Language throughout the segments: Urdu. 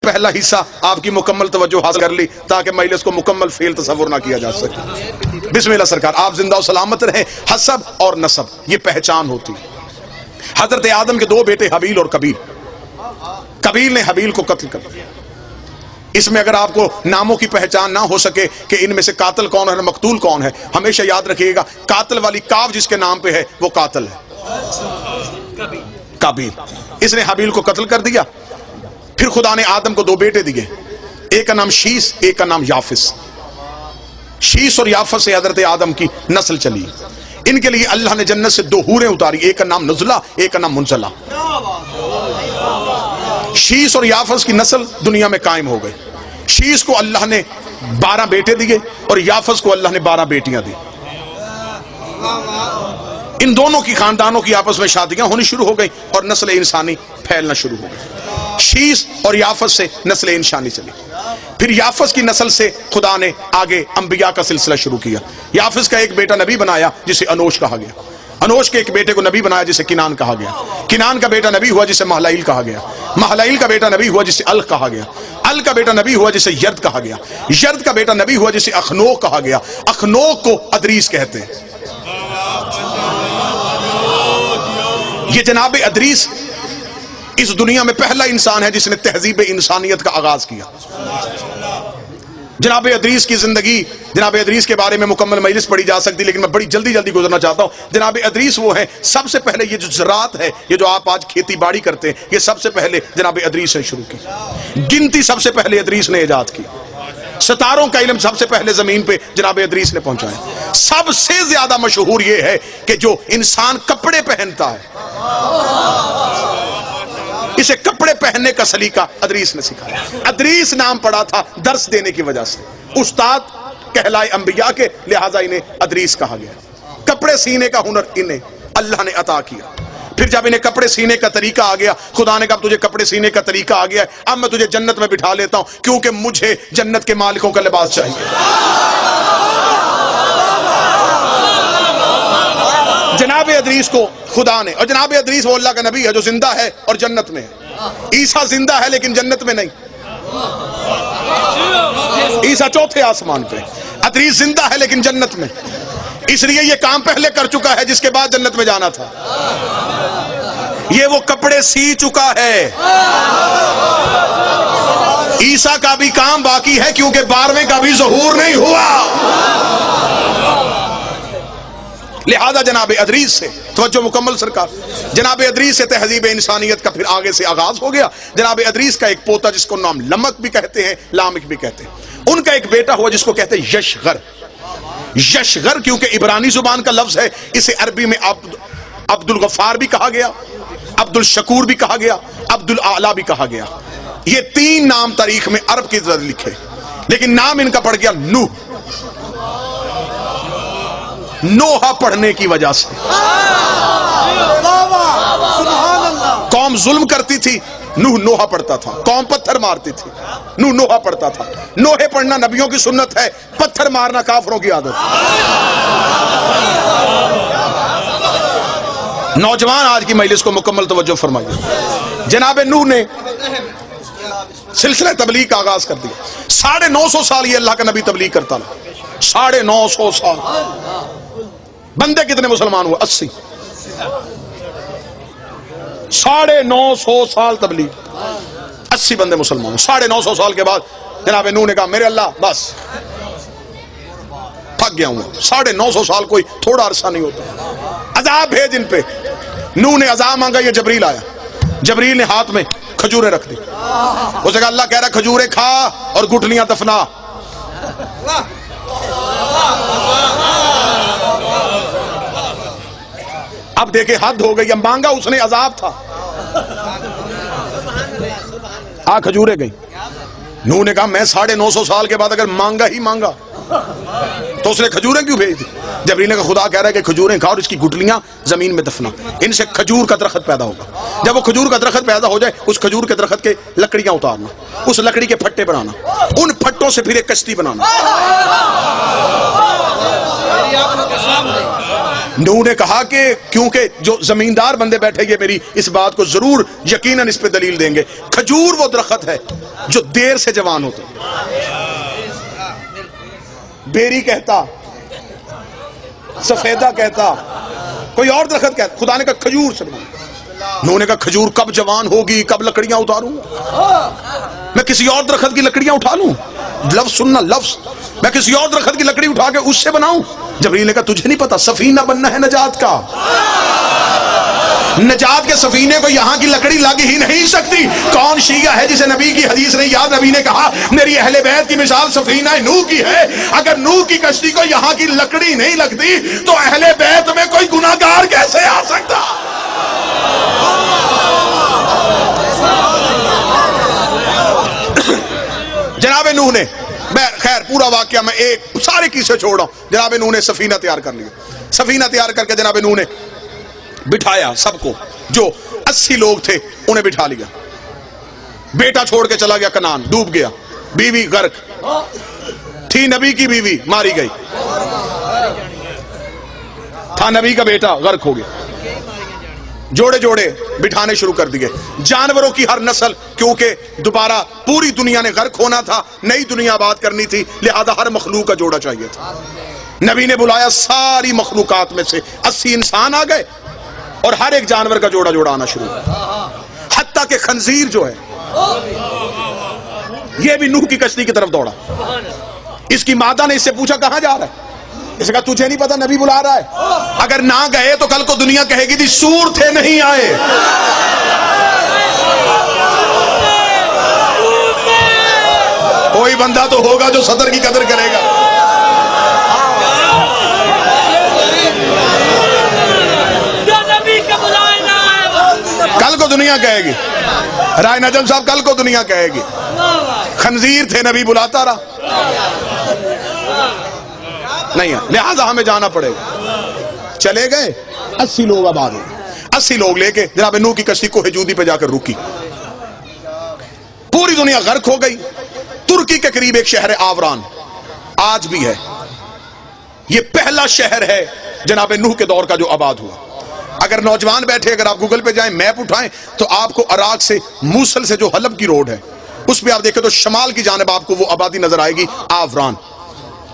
پہلا حصہ آپ کی مکمل توجہ حاصل کر لی تاکہ مجلس کو مکمل فیل تصور نہ کیا جا سکے۔ بسم اللہ سرکار، آپ زندہ و سلامت رہیں۔ حسب اور نسب یہ پہچان ہوتی۔ حضرت آدم کے دو بیٹے حابیل اور قابیل، قابیل نے حابیل کو قتل کر دیا۔ اس میں اگر آپ کو ناموں کی پہچان نہ ہو سکے کہ ان میں سے قاتل کون ہے اور مقتول کون ہے، ہمیشہ یاد رکھیے گا قاتل والی کاف جس کے نام پہ ہے وہ قاتل ہے، قابیل۔ اس نے حابیل کو قتل کر دیا۔ پھر خدا نے آدم کو دو بیٹے دیے، ایک کا نام شیس، ایک کا نام یافس۔ شیس اور یافس سے حضرت آدم کی نسل چلی۔ ان کے لیے اللہ نے جنت سے دو حوریں اتاری، ایک کا نام نزلہ، ایک کا نام منزلہ۔ شیس اور یافس کی نسل دنیا میں قائم ہو گئی۔ شیس کو اللہ نے 12 بیٹے دیے اور یافس کو اللہ نے 12 بیٹیاں دی۔ ان دونوں کی خاندانوں کی آپس میں شادیاں ہونی شروع ہو گئی اور نسل انسانی پھیلنا شروع ہو گئی۔ شیس اور یافس سے نسل انسانی چلی۔ پھر یافس کی نسل سے خدا نے آگے انبیاء کا سلسلہ شروع کیا۔ یافس کا ایک بیٹا نبی بنایا جسے انوش کہا گیا۔ انوش کے ایک بیٹے کو نبی بنایا جسے کنان کہا گیا۔ کنان کا بیٹا نبی ہوا جسے مہلائیل کہا گیا۔ مہلائیل کا بیٹا نبی ہوا جسے الق کہا گیا۔ الق کا بیٹا نبی ہوا جسے یرد کہا گیا۔ یرد کا بیٹا نبی ہوا جسے اخنوک کہا گیا۔ اخنوک کو ادریس کہتے ہیں۔ یہ جناب ادریس اس دنیا میں پہلا انسان ہے جس نے تہذیب انسانیت کا آغاز کیا۔ جناب ادریس کی زندگی، جناب ادریس کے بارے میں مکمل مجلس پڑھی جا سکتی، لیکن میں بڑی جلدی گزرنا چاہتا ہوں۔ جناب ادریس وہ ہیں سب سے پہلے یہ جو زراعت ہے، یہ جو آپ آج کھیتی باڑی کرتے ہیں، یہ سب سے پہلے جناب ادریس نے شروع کی۔ گنتی سب سے پہلے ادریس نے ایجاد کی۔ ستاروں کا علم سب سے پہلے زمین پہ جناب ادریس نے پہنچایا۔ سب سے زیادہ مشہور یہ ہے کہ جو انسان کپڑے پہنتا ہے، اسے کپڑے پہننے کا سلیقہ ادریس نے سکھایا۔ ادریس نام پڑا تھا درس دینے کی وجہ سے۔ استاد کہلائے انبیاء کے، لہٰذا انہیں ادریس کہا گیا۔ کپڑے سینے کا ہنر انہیں اللہ نے عطا کیا۔ پھر جب انہیں کپڑے سینے کا طریقہ آ گیا، خدا نے کہا تجھے کپڑے سینے کا طریقہ آ گیا ہے، اب میں تجھے جنت میں بٹھا لیتا ہوں کیونکہ مجھے جنت کے مالکوں کا لباس چاہیے۔ جناب ادریس کو خدا نے، اور جناب ادریس وہ اللہ کا نبی ہے جو زندہ ہے اور جنت میں ہے۔ عیسیٰ زندہ ہے لیکن جنت میں نہیں، عیسیٰ چوتھے آسمان پہ۔ ادریس زندہ ہے لیکن جنت میں، اس لیے یہ کام پہلے کر چکا ہے جس کے بعد جنت میں جانا تھا۔ یہ وہ کپڑے سی چکا ہے۔ عیسیٰ کا بھی کام باقی ہے کیونکہ 12ویں کا بھی ظہور نہیں ہوا۔ لہذا جناب ادریس سے توجہ مکمل سرکار، جناب ادریس سے تہذیب انسانیت کا پھر آگے سے آغاز ہو گیا۔ جناب ادریس کا ایک پوتا جس کو نام لمک بھی کہتے ہیں، لامک بھی کہتے ہیں، ان کا ایک بیٹا ہوا جس کو کہتے ہیں یشغر۔ یشغر کیونکہ عبرانی زبان کا لفظ ہے، اسے عربی میں عبد الغفار بھی کہا گیا، عبد الشکور بھی کہا گیا، عبد الاعلی بھی کہا گیا۔ یہ 3 نام تاریخ میں عرب کی طرح لکھے، لیکن نام ان کا پڑ گیا نوح، نوحہ پڑھنے کی وجہ سے۔ قوم ظلم کرتی تھی، نوح نوحہ پڑھتا تھا۔ قوم پتھر مارتی تھی، نوح نوحہ پڑھتا تھا۔ نوحے پڑھنا نبیوں کی سنت ہے، پتھر مارنا کافروں کی عادت۔ نوجوان آج کی مجلس کو مکمل توجہ فرمائیے۔ جناب نوح نے سلسلہ تبلیغ کا آغاز کر دیا۔ 950 سال یہ اللہ کا نبی تبلیغ کرتا رہا۔ 950 سال۔ بندے کتنے مسلمان ہوئے؟ 80۔ 950 سال تبلیغ، 80 بندے مسلمان۔ 950 سال کے بعد جناب نوح نے کہا میرے اللہ بس تھک گیا ہوں۔ 950 سال کوئی تھوڑا عرصہ نہیں ہوتا۔ عذاب بھیج ان پہ۔ نوح نے عذاب مانگا، یہ جبریل آیا۔ جبریل نے ہاتھ میں کھجوریں رکھ دی۔ اسے کہا اللہ کہہ رہا کھجوریں کھا اور گٹھلیاں دفنا۔ اب دیکھے حد ہو گئی، مانگا اس نے عذاب تھا۔ کھجوریں گئی۔ نوح نے کہا میں 950 سال کے بعد اگر مانگا ہی مانگا تو اس نے کھجوریں کیوں بھیج دی؟ جبریل نے کہا خدا کہہ رہا ہے کہ کھجوریں کھا اور اس کی گٹلیاں زمین میں دفنا، ان سے کھجور کا درخت پیدا ہوگا۔ جب وہ کھجور کا درخت پیدا ہو جائے، اس کھجور کے درخت کے لکڑیاں اتارنا، اس لکڑی کے پھٹے بنانا، ان پھٹوں سے پھر ایک کشتی بنانا۔ نوح نے کہا کہ کیونکہ جو زمیندار بندے بیٹھے یہ میری اس بات کو ضرور یقیناً اس پہ دلیل دیں گے، کھجور وہ درخت ہے جو دیر سے جوان ہوتا ہے، بیری کہتا، سفیدہ کہتا، کوئی اور درخت کہتا، خدا نے کہا کھجور سے بنا۔ نوح نے کہا کھجور کب جوان ہوگی، کب لکڑیاں اتاروں گا؟ میں کسی اور درخت کی لکڑیاں اٹھا لوں؟ لفظ سننا، لفظ، میں کسی اور درخت کی لکڑی اٹھا کے اس سے بناؤں؟ جبریل نے کہا تجھے نہیں پتا سفینہ بننا ہے نجات کا، نجات کے سفینے کو یہاں کی لکڑی لگ ہی نہیں سکتی۔ کون شیعہ ہے جسے نبی کی حدیث نے یاد؟ نبی نے کہا میری اہل بیت کی مثال سفینہ نوح کی ہے، اگر نوح کی کشتی کو یہاں کی لکڑی نہیں لگتی تو اہل بیت میں کوئی گناہگار کیسے آ سکتا؟ جناب نوح نے، میں خیر پورا واقعہ میں ایک سارے قصے چھوڑ رہا ہوں، جناب نوح نے سفینہ تیار کر لیا، سفینہ تیار کر کے جناب نوح نے بٹھایا سب کو، جو 80 لوگ تھے انہیں بٹھا لیا، بیٹا چھوڑ کے چلا گیا کنعان، ڈوب گیا، بیوی غرق تھی، نبی کی بیوی ماری گئی، تھا نبی کا بیٹا غرق ہو گیا، جوڑے جوڑے بٹھانے شروع کر دیے، جانوروں کی ہر نسل، کیونکہ دوبارہ پوری دنیا نے غرق ہونا تھا، نئی دنیا آباد کرنی تھی، لہذا ہر مخلوق کا جوڑا چاہیے تھا۔ نبی نے بلایا ساری مخلوقات میں سے 80 انسان آ گئے اور ہر ایک جانور کا جوڑا جوڑا آنا شروع ہوا، حتیٰ کہ خنزیر جو ہے یہ بھی نوح کی کشتی کی طرف دوڑا۔ اس کی مادہ نے اس سے پوچھا کہاں جا رہا ہے؟ اس نے کہا تجھے نہیں پتا نبی بلا رہا ہے، اگر نہ گئے تو کل کو دنیا کہے گی تھی سور تھے نہیں آئے۔ کوئی بندہ تو ہوگا جو صدر کی قدر کرے گا۔ کل کو دنیا کہے گی، رائے نجم صاحب کل کو دنیا کہے گی خنزیر تھے نبی بلاتا رہا، نہیں ہے، لہذا ہمیں جانا پڑے گا۔ چلے گئے 80 لوگ آباد ہو، 80 لوگ لے کے جناب نوح کی کشتی کوہ جودی پہ جا کر رکی، پوری دنیا غرق ہو گئی۔ ترکی کے قریب ایک شہر آوران آج بھی ہے، یہ پہلا شہر ہے جناب نوح کے دور کا جو آباد ہوا۔ اگر نوجوان بیٹھے، اگر آپ گوگل پہ جائیں میپ اٹھائیں تو آپ کو عراق سے موصل سے جو حلب کی روڈ ہے اس پہ آپ دیکھیں تو شمال کی جانب آپ کو وہ آبادی نظر آئے گی آوران۔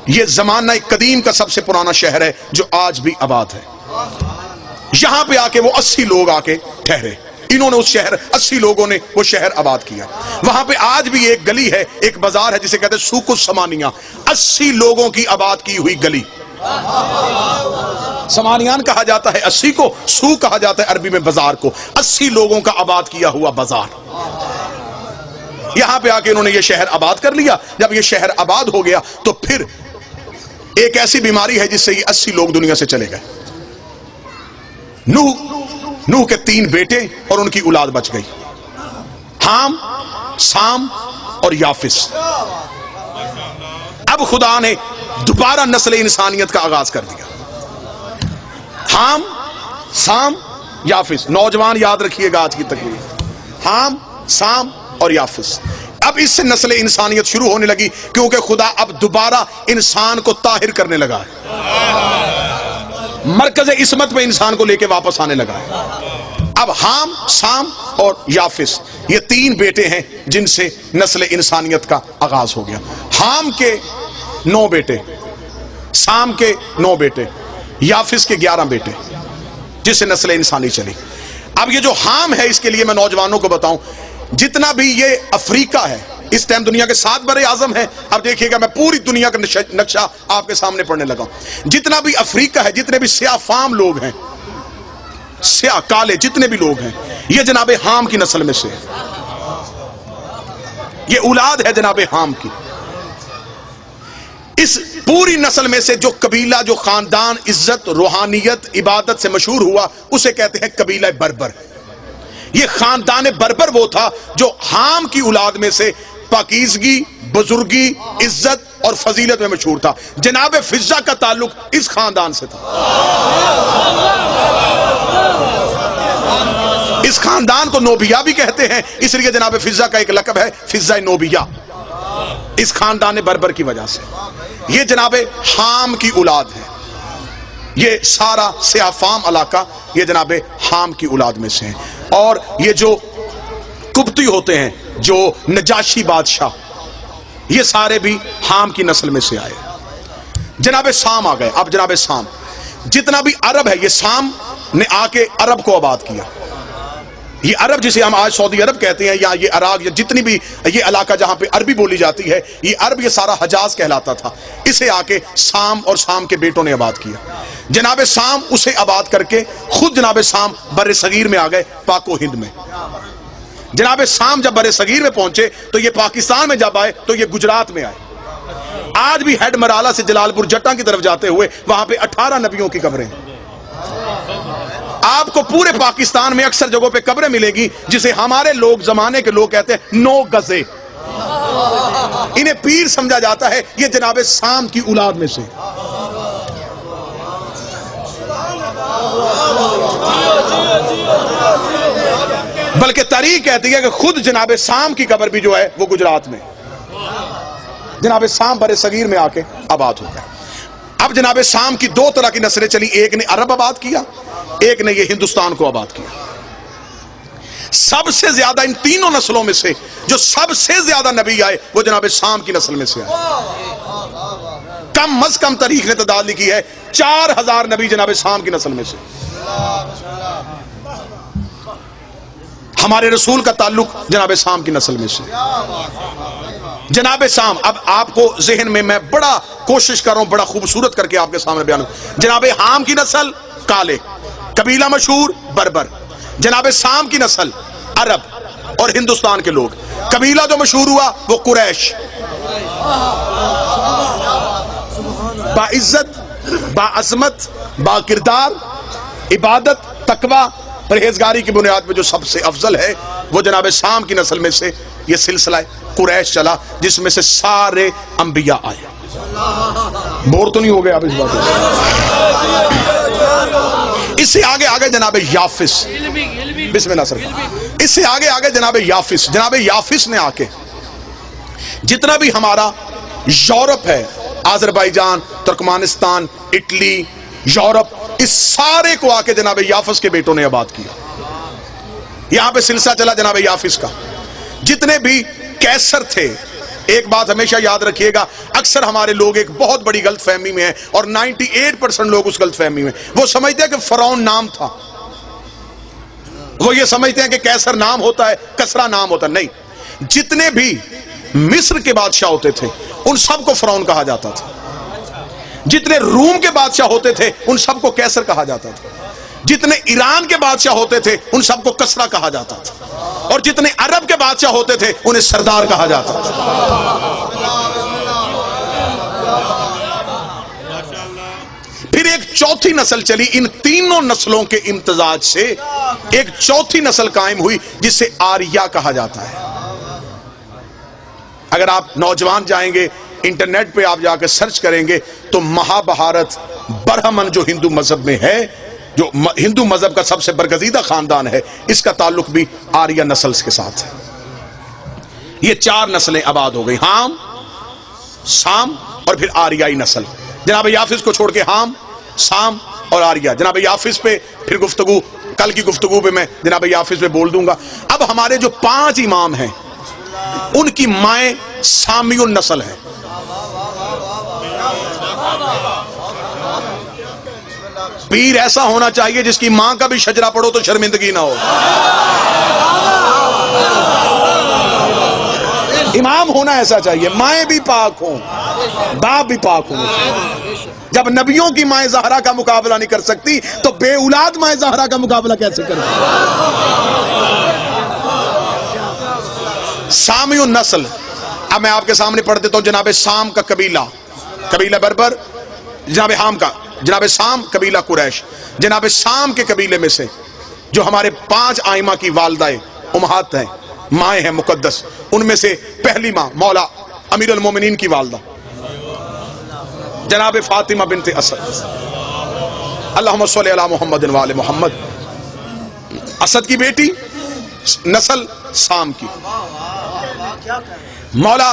یہ زمانہ قدیم کا سب سے پرانا شہر ہے جو آج بھی آباد ہے۔ یہاں پہ آ کے وہ 80 لوگ آ کے ٹھہرے، انہوں نے اس شہر 80 لوگوں نے وہ شہر آباد کیا۔ وہاں پہ آج بھی ایک گلی ہے، ایک بازار ہے جسے کہتے ہیں سوق السمانیہ، 80 لوگوں کی آباد کی ہوئی گلی۔ سمانیان کہا جاتا ہے 80 کو، سوق کہا جاتا ہے عربی میں بازار کو، 80 لوگوں کا آباد کیا ہوا بازار۔ یہاں پہ آ کے انہوں نے یہ شہر آباد کر لیا۔ جب یہ شہر آباد ہو گیا تو پھر ایک ایسی بیماری ہے جس سے یہ 80 لوگ دنیا سے چلے گئے۔ نوح کے 3 بیٹے اور ان کی اولاد بچ گئی، حام، سام اور یافس۔ اب خدا نے دوبارہ نسل انسانیت کا آغاز کر دیا۔ حام، سام، یافس، نوجوان یاد رکھیے گا آج کی تقریر، حام، سام اور یافس۔ اب اس سے نسل انسانیت شروع ہونے لگی، کیونکہ خدا اب دوبارہ انسان کو طاہر کرنے لگا ہے، مرکز عصمت پہ انسان کو لے کے واپس آنے لگا ہے۔ اب حام، سام اور یافس یہ 3 بیٹے ہیں جن سے نسل انسانیت کا آغاز ہو گیا۔ حام کے 9 بیٹے، سام کے 9 بیٹے، یافس کے 11 بیٹے، جس سے نسل انسانی چلی۔ اب یہ جو حام ہے اس کے لیے میں نوجوانوں کو بتاؤں، جتنا بھی یہ افریقہ ہے، اس ٹائم دنیا کے 7 بر اعظم ہیں۔ اب دیکھیے گا میں پوری دنیا کا نقشہ آپ کے سامنے پڑھنے لگا ہوں۔ جتنا بھی افریقہ ہے، جتنے بھی سیاہ فام لوگ ہیں، سیاہ کالے جتنے بھی لوگ ہیں، یہ جناب حام کی نسل میں سے ہے، یہ اولاد ہے جناب حام کی۔ اس پوری نسل میں سے جو قبیلہ، جو خاندان عزت، روحانیت، عبادت سے مشہور ہوا، اسے کہتے ہیں قبیلہ بربر۔ یہ خاندان بربر وہ تھا جو حام کی اولاد میں سے پاکیزگی، بزرگی، عزت اور فضیلت میں مشہور تھا۔ جناب فضہ کا تعلق اس خاندان سے تھا۔ اس خاندان کو نوبیہ بھی کہتے ہیں، اس لیے جناب فضہ کا ایک لقب ہے فضہ نوبیہ، اس خاندان بربر کی وجہ سے۔ یہ جناب حام کی اولاد ہے، یہ سارا سیافام علاقہ یہ جناب حام کی اولاد میں سے ہیں. اور یہ جو قبطی ہوتے ہیں، جو نجاشی بادشاہ، یہ سارے بھی حام کی نسل میں سے آئے. جناب سام آ گئے. اب جناب سام، جتنا بھی عرب ہے یہ سام نے آ کے عرب کو آباد کیا. یہ عرب جسے ہم آج سعودی عرب کہتے ہیں، یا یہ عراق، یا جتنی بھی یہ علاقہ جہاں پہ عربی بولی جاتی ہے، یہ عرب، یہ سارا حجاز کہلاتا تھا. اسے آ کے سام اور سام کے بیٹوں نے آباد کیا. جناب سام اسے آباد کر کے خود جناب سام بر صغیر میں آ گئے، پاک و ہند میں. جناب سام جب بر صغیر میں پہنچے تو یہ پاکستان میں جب آئے تو یہ گجرات میں آئے. آج بھی ہیڈ مرالہ سے جلال پور جٹا کی طرف جاتے ہوئے وہاں پہ 18 نبیوں کی قبریں ہیں. آپ کو پورے پاکستان میں اکثر جگہوں پہ قبریں ملے گی جسے ہمارے لوگ، زمانے کے لوگ کہتے ہیں 9 گزے. انہیں پیر سمجھا جاتا ہے. یہ جناب سام کی اولاد میں سے. بلکہ تاریخ کہتی ہے کہ خود جناب سام کی قبر بھی جو ہے وہ گجرات میں. جناب سام بر صغیر میں آ کے آباد ہو گئے. اب جناب سام کی 2 طرح کی نسلیں چلی. ایک نے عرب آباد کیا، ایک نے یہ ہندوستان کو آباد کیا. سب سے زیادہ ان تینوں نسلوں میں سے جو سب سے زیادہ نبی آئے وہ جناب سام کی نسل میں سے آئے. کم از کم تاریخ نے تعداد لکھی ہے 4000 نبی جناب سام کی نسل میں سے. ہمارے رسول کا تعلق جناب سام کی نسل میں سے. جناب سام، اب آپ کو ذہن میں بڑا کوشش کر رہا ہوں، بڑا خوبصورت کر کے آپ کے سامنے بیان. جناب حام کی نسل کالے، قبیلہ مشہور بربر. جناب سام کی نسل عرب اور ہندوستان کے لوگ. قبیلہ جو مشہور ہوا وہ قریش. با عزت، با عظمت، با کردار، عبادت، تقوی، پرہیزگاری کی بنیاد پہ جو سب سے افضل ہے وہ جناب سام کی نسل میں سے یہ سلسلہ قریش چلا، جس میں سے سارے انبیاء آئے. بور تو نہیں ہو گئے آپ اس بات میں؟ اس سے آگے جناب یافس. بسم اللہ سر. اس سے آگے جناب یافس. جناب یافس نے آ کے جتنا بھی ہمارا یورپ ہے، آذربائیجان، ترکمانستان، اٹلی، یورپ، اس سارے کو آ کے جناب یافس کے بیٹوں نے آباد کیا. یہاں پہ سلسلہ چلا جناب یافس کا. جتنے بھی کیسر تھے، ایک بات ہمیشہ یاد رکھیے گا، اکثر ہمارے لوگ ایک بہت بڑی غلط فہمی میں ہیں، اور 98% لوگ اس غلط فہمی میں. وہ سمجھتے ہیں کہ فرعون نام تھا. وہ یہ سمجھتے ہیں کہ کیسر نام ہوتا ہے، کسرا نام ہوتا ہے. نہیں، جتنے بھی مصر کے بادشاہ ہوتے تھے ان سب کو فرعون کہا جاتا تھا. جتنے روم کے بادشاہ ہوتے تھے ان سب کو کیسر کہا جاتا تھا. جتنے ایران کے بادشاہ ہوتے تھے ان سب کو کسرا کہا جاتا تھا. اور جتنے عرب کے بادشاہ ہوتے تھے انہیں سردار کہا جاتا تھا. پھر ایک چوتھی نسل چلی. ان تینوں نسلوں کے امتزاج سے ایک چوتھی نسل قائم ہوئی جسے آریہ کہا جاتا ہے. اگر آپ نوجوان جائیں گے انٹرنیٹ پہ، آپ جا کے سرچ کریں گے تو مہابھارت برہمن جو ہندو مذہب میں ہے، جو ہندو مذہب کا سب سے برگزیدہ خاندان ہے، اس کا تعلق بھی آریہ نسل کے ساتھ ہے. یہ 4 نسلیں آباد ہو گئی، حام، سام اور پھر آریائی نسل. جناب یافس کو چھوڑ کے حام، سام اور آریہ. جناب یافس پہ پھر گفتگو، کل کی گفتگو پہ میں جناب یافس پہ بول دوں گا. اب ہمارے جو 5 امام ہیں ان کی مائیں سامی النسل ہیں. پیر ایسا ہونا چاہیے جس کی ماں کا بھی شجرہ پڑھو تو شرمندگی نہ ہو. امام ہونا ایسا چاہیے، مائیں بھی پاک ہوں، باپ بھی پاک ہوں. جب نبیوں کی مائیں زہرا کا مقابلہ نہیں کر سکتی تو بے اولاد مائیں زہرا کا مقابلہ کیسے کرتی؟ سامی النسل. اب میں آپ کے سامنے پڑھ دیتا ہوں. جناب سام کا قبیلہ بربر. جناب حام کا جناب سام قبیلہ قریش. جناب سام کے قبیلے میں سے جو ہمارے 5 آئمہ کی والدہ امہات ہیں، مائیں ہیں مقدس، ان میں سے پہلی ماں مولا امیر المومنین کی والدہ جناب فاطمہ بنت اسد، اللہم صلی علی محمد و آل محمد. اسد کی بیٹی، نسل سام کی. مولا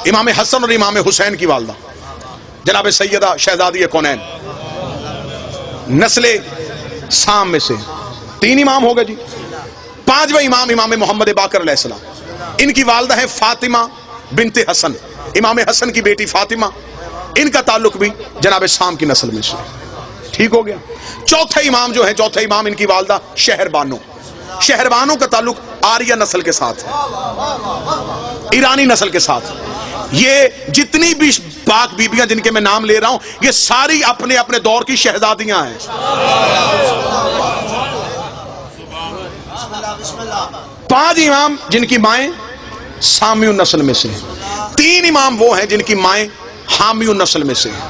امام حسن اور امام حسین کی والدہ جناب سیدہ شہزادی کونین. نسل سام میں سے 3 امام ہو گئے جی. 5واں امام امام محمد باقر علیہ السلام. ان کی والدہ ہے فاطمہ بنت حسن, امام حسن کی بیٹی فاطمہ. ان کا تعلق بھی جناب سام کی نسل میں سے. ٹھیک ہو گیا. چوتھے امام جو ہے, چوتھے امام ان کی والدہ شہر بانو. شہر بانو کا تعلق آریہ نسل کے ساتھ ہے, ایرانی نسل کے ساتھ. یہ جتنی بھی پاک بیبیاں جن کے میں نام لے رہا ہوں, یہ ساری اپنے اپنے دور کی شہزادیاں ہیں. 5 امام جن کی مائیں سامی نسل میں سے ہیں. 3 امام وہ ہیں جن کی مائیں حامی نسل میں سے ہیں.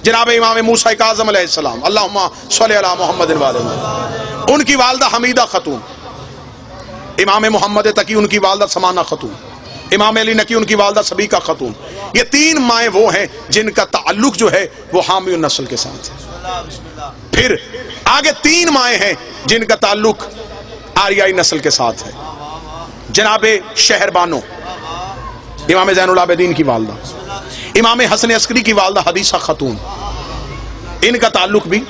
جناب امام موسیٰ کاظم علیہ السلام, اللہم صلی علی محمد وعلی محمد, ان کی والدہ حمیدہ خاتون. امام محمد تقی ان کی والدہ سمانہ خاتون. امام علی نقی ان کی والدہ سبیکہ خاتون. یہ 3 مائیں وہ ہیں جن کا تعلق جو ہے وہ حامی نسل کے ساتھ ہے. پھر آگے 3 مائیں ہیں جن کا تعلق آریائی نسل کے ساتھ ہے. جناب شہر بانو امام زین العابدین کی والدہ, امام حسن عسکری کی والدہ حدیثہ خاتون, ان کا تعلق بھی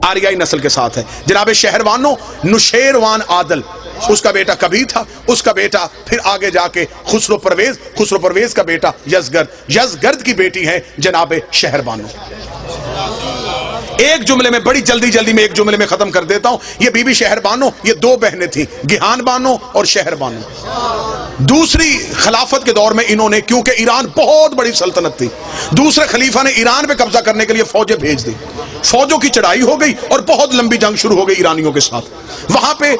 آریائی نسل کے ساتھ ہے. جناب شہروانو نشیروان عادل, اس کا بیٹا کبیر تھا, اس کا بیٹا پھر آگے جا کے خسرو پرویز, خسرو پرویز کا بیٹا یزگرد, یزگرد کی بیٹی ہے جناب شہربانو. ایک جملے میں, بڑی جلدی میں ایک جملے میں ختم کر دیتا ہوں. یہ بی بی شہر بانو یہ 2 بہنیں تھیں, گیہان بانو اور شہر بانو. دوسری خلافت کے دور میں انہوں نے, کیونکہ ایران بہت بڑی سلطنت تھی, دوسرے خلیفہ نے ایران پہ قبضہ کرنے کے لیے فوجیں بھیج دی. فوجوں کی چڑھائی ہو گئی اور بہت لمبی جنگ شروع ہو گئی ایرانیوں کے ساتھ. وہاں پہ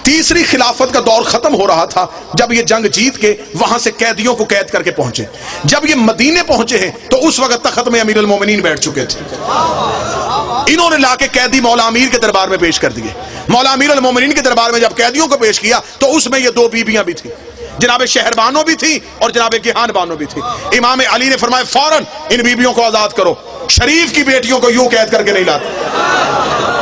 تیسری خلافت کا دور ختم ہو رہا تھا جب یہ جنگ جیت کے وہاں سے قیدیوں کو قید کر کے پہنچے. جب یہ مدینے پہنچے ہیں تو اس وقت تخت میں امیر المومنین بیٹھ چکے تھے. انہوں نے لا کے قیدی مولا امیر کے دربار میں پیش کر دیے. مولا امیر المومنین کے دربار میں جب قیدیوں کو پیش کیا تو اس میں یہ 2 بیبیاں بھی تھیں, جناب شہر بانو بھی تھی اور جناب گیہان بانو بھی تھی. امام علی نے فرمایا فوراً ان بیبیوں کو آزاد کرو, شریف کی بیٹیوں کو یوں قید کر کے نہیں لاتے.